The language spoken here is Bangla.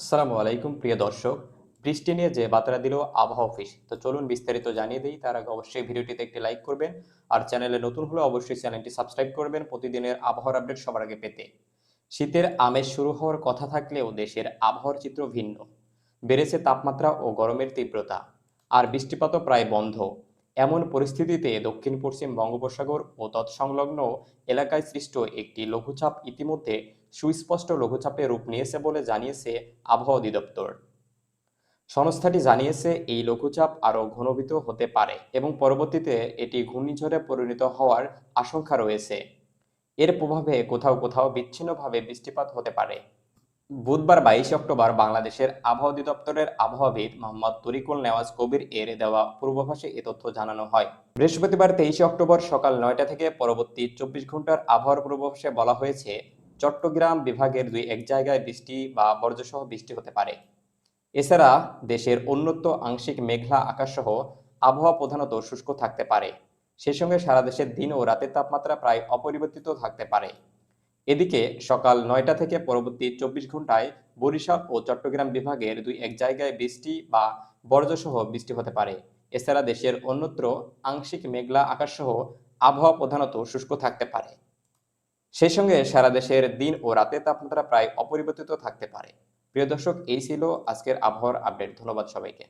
আসসালামু আলাইকুম প্রিয় দর্শক। বৃষ্টি নিয়ে যে বার্তা দিল আবহাওয়া অফিস, তো চলুন বিস্তারিত জানিয়ে দিই। তার আগে অবশ্যই ভিডিওটিতে একটি লাইক করবেন, আর চ্যানেলে নতুন হলে অবশ্যই চ্যানেলটি সাবস্ক্রাইব করবেন প্রতিদিনের আবহাওয়ার আপডেট সবার আগে পেতে। শীতের আমেজ শুরু হওয়ার কথা থাকলেও দেশের আবহাওয়ার চিত্র ভিন্ন। বেড়েছে তাপমাত্রা ও গরমের তীব্রতা, আর বৃষ্টিপাতও প্রায় বন্ধ। এমন পরিস্থিতিতে দক্ষিণ পশ্চিম বঙ্গোপসাগর ও তৎসংলগ্ন এলাকায় সৃষ্ট একটি লঘুচাপ ইতিমধ্যে সুস্পষ্ট লঘুচাপে রূপ নিয়েছে বলে জানিয়েছে আবহাওয়া অধিদপ্তর। সংস্থাটি জানিয়েছে এই লঘুচাপ আরও ঘনীভূত হতে পারে এবং পরবর্তীতে এটি ঘূর্ণিঝড়ে পরিণত হওয়ার আশঙ্কা রয়েছে। এর প্রভাবে কোথাও কোথাও বিচ্ছিন্নভাবে বৃষ্টিপাত হতে পারে। বুধবার 22 অক্টোবর বাংলাদেশের আবহাওয়া অধিদপ্তরের আবহাওয়াবিদ মোহাম্মদ তরিকুল নেওয়াজ কবির এর দেওয়া পূর্বাভাসে এ তথ্য জানানো হয়। বৃহস্পতিবার 23 অক্টোবর সকাল 9টা থেকে পরবর্তী 24 ঘন্টার আবহাওয়ার পূর্বাভাসে বলা হয়েছে, চট্টগ্রাম বিভাগের 2-1 জায়গায় বৃষ্টি বা বজ্রসহ বৃষ্টি হতে পারে। এছাড়া দেশের অন্যত্র আংশিক মেঘলা আকাশসহ আবহাওয়া প্রধানত শুষ্ক থাকতে পারে। সেই সঙ্গে সারা দেশের দিন ও রাতের তাপমাত্রা প্রায় অপরিবর্তিত থাকতে পারে। এদিকে সকাল 9টা থেকে পরবর্তী 24 ঘন্টায় বরিশাল ও চট্টগ্রাম বিভাগের 2-1 জায়গায় বৃষ্টি বা বজ্রসহ বৃষ্টি হতে পারে। এছাড়া দেশের অন্যত্র আংশিক মেঘলা আকাশসহ আবহাওয়া প্রধানত শুষ্ক থাকতে পারে। সেই সঙ্গে সারা দেশের দিন ও রাতের তাপমাত্রা প্রায় অপরিবর্তিত থাকতে পারে। প্রিয় দর্শক, এই ছিল আজকের আবহাওয়ার আপডেট। ধন্যবাদ সবাইকে।